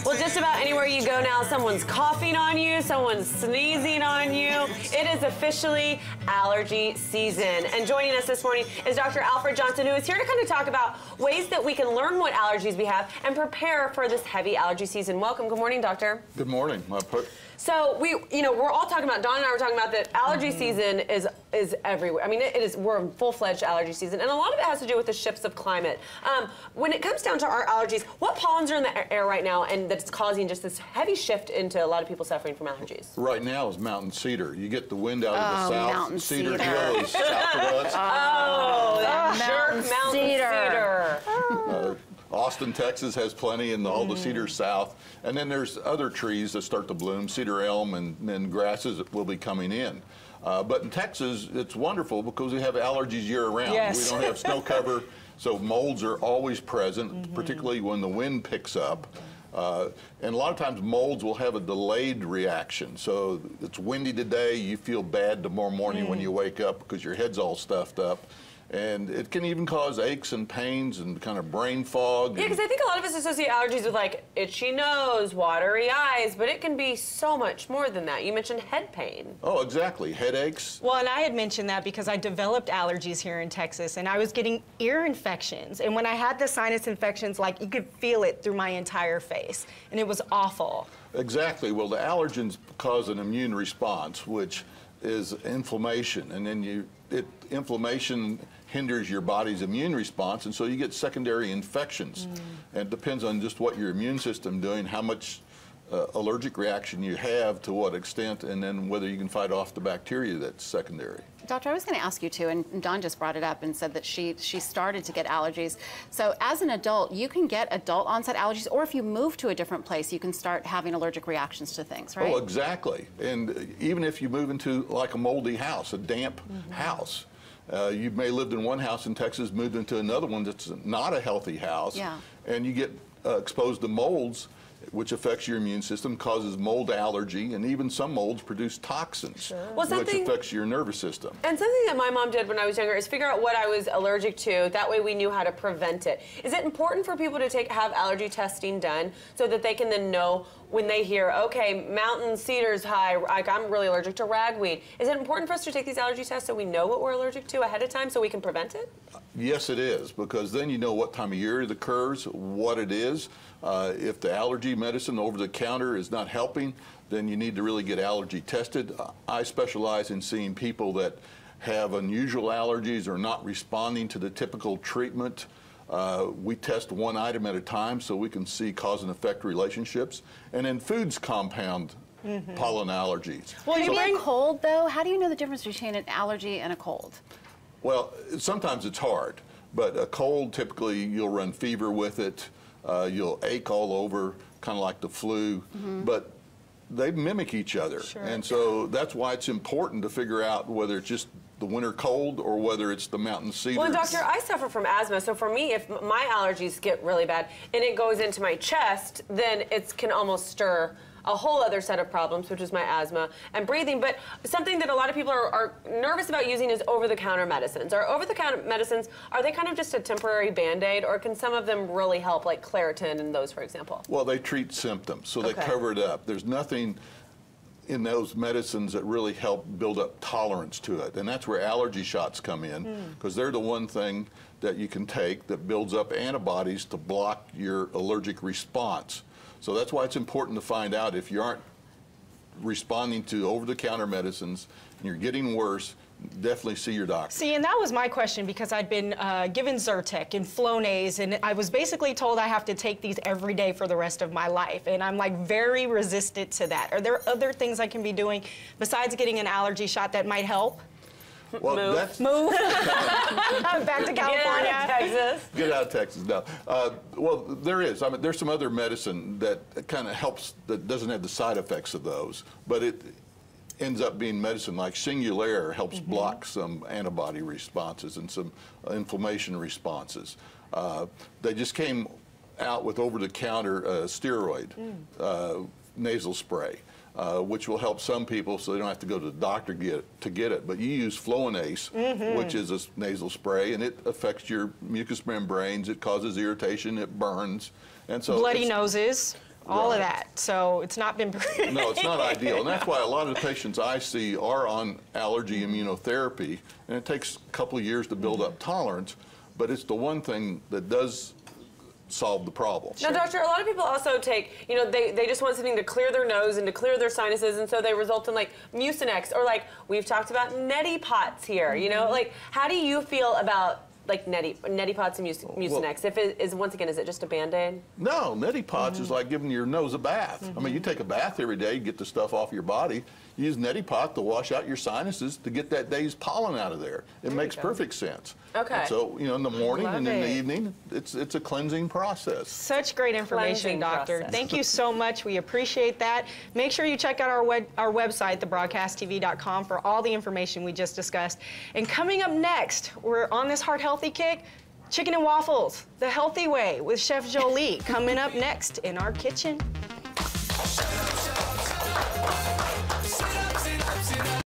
Well, just about anywhere you go now, someone's coughing on you, someone's sneezing on you. It is officially allergy season. And joining us this morning is Dr. Alfred Johnson, who is here to kind of talk about ways that we can learn what allergies we have and prepare for this heavy allergy season. Welcome. Good morning, doctor. Good morning. So we're all talking about, Dawn and I were talking about that allergy season is everywhere. I mean, we're in full-fledged allergy season, and a lot of it has to do with the shifts of climate. When it comes down to our allergies, what pollens are in the air right now and that's causing just this heavy shift into a lot of people suffering from allergies? Right now is mountain cedar. You get the wind out of the south. Mountain cedar cedar. hill is south of us. Oh, that jerk mountain cedar. Austin, Texas has plenty, and all the cedar south. And then there's other trees that start to bloom, cedar elm, and then grasses that will be coming in. But in Texas, it's wonderful because we have allergies year-round. Yes. We don't have snow cover, so molds are always present, particularly when the wind picks up. And a lot of times molds will have a delayed reaction. So it's windy today, you feel bad tomorrow morning when you wake up because your head's all stuffed up. And it can even cause aches and pains and kind of brain fog. Yeah, because I think a lot of us associate allergies with like itchy nose, watery eyes, but it can be so much more than that. You mentioned head pain. Oh, exactly. Headaches. Well, and I had mentioned that because I developed allergies here in Texas, and I was getting ear infections. And when I had the sinus infections, like you could feel it through my entire face, and it was awful. Exactly. Well, the allergens cause an immune response, which is inflammation, and then inflammation hinders your body's immune response, and so you get secondary infections. And it depends on just what your immune system doing, how much allergic reaction you have, to what extent, and then whether you can fight off the bacteria that's secondary. Doctor, I was going to ask you too, and Dawn just brought it up and said that she started to get allergies. So as an adult, you can get adult onset allergies, or if you move to a different place, you can start having allergic reactions to things, right? Oh, exactly. And even if you move into like a moldy house, a damp house, you may have lived in one house in Texas, moved into another one that's not a healthy house, and you get exposed to molds, which affects your immune system, causes mold allergy, and even some molds produce toxins, which affects your nervous system. And something that my mom did when I was younger is figure out what I was allergic to. That way we knew how to prevent it. Is it important for people to have allergy testing done so that they can then know when they hear, okay, mountain cedar's high, like I'm really allergic to ragweed? Is it important for us to take these allergy tests so we know what we're allergic to ahead of time so we can prevent it? Yes, it is, because then you know what time of year it occurs, what it is. If the allergy medicine over the counter is not helping, then you need to really get allergy tested. I specialize in seeing people that have unusual allergies or not responding to the typical treatment. We test one item at a time so we can see cause and effect relationships. And then foods compound pollen allergies. Well, maybe a cold, though. How do you know the difference between an allergy and a cold? Well, sometimes it's hard, but a cold, typically you'll run fever with it. You'll ache all over, kind of like the flu, but they mimic each other. And so that's why it's important to figure out whether it's just the winter cold or whether it's the mountain cedar. Well, doctor, I suffer from asthma, so for me, if my allergies get really bad and it goes into my chest, then it can almost stir a whole other set of problems, which is my asthma and breathing. But something that a lot of people are nervous about using is over-the-counter medicines. Are over-the-counter medicines, are they kind of just a temporary Band-Aid, or can some of them really help, like Claritin and those, for example? Well, they treat symptoms, so they cover it up. There's nothing in those medicines that really help build up tolerance to it. And that's where allergy shots come in, because they're the one thing that you can take that builds up antibodies to block your allergic response. So that's why it's important to find out if you aren't responding to over-the-counter medicines and you're getting worse, definitely see your doctor. See, and that was my question, because I'd been given Zyrtec and Flonase, and I was basically told I have to take these every day for the rest of my life, and I'm like very resistant to that. Are there other things I can be doing besides getting an allergy shot that might help? Well, Move. Back to California. Get out of Texas. Get out of Texas, no. Well, there is. I mean, there's some other medicine that kind of helps, that doesn't have the side effects of those, but it ends up being medicine. Like Singulair helps block some antibody responses and some inflammation responses. They just came out with over-the-counter steroid nasal spray. Which will help some people so they don't have to go to the doctor to get it. But you use Flonase, which is a nasal spray, and it affects your mucous membranes. It causes irritation. It burns. And so bloody noses. all of Right. that. So it's not been pretty. No, it's not ideal, and that's why a lot of the patients I see are on allergy immunotherapy, and it takes a couple of years to build up tolerance, but it's the one thing that does solve the problem. Now, doctor, a lot of people also take, you know, they just want something to clear their nose and to clear their sinuses, and so they result in like Mucinex, or like we've talked about neti pots here, you know? Like, how do you feel about like neti pots and Mucinex? If it is, once again, is it just a Band-Aid? No, neti pots is like giving your nose a bath. I mean, you take a bath every day, get the stuff off your body. You use neti pot to wash out your sinuses to get that day's pollen out of there. It makes perfect sense. Okay. And so, you know, in the morning Love and in the it. evening, it's a cleansing process. Such great information, Cleansing doctor. process. Thank you so much. We appreciate that. Make sure you check out our website, thebroadcasttv.com, for all the information we just discussed. And coming up next, we're on this heart healthy kick. Chicken and waffles, the healthy way, with Chef Jolie, coming up next in our kitchen.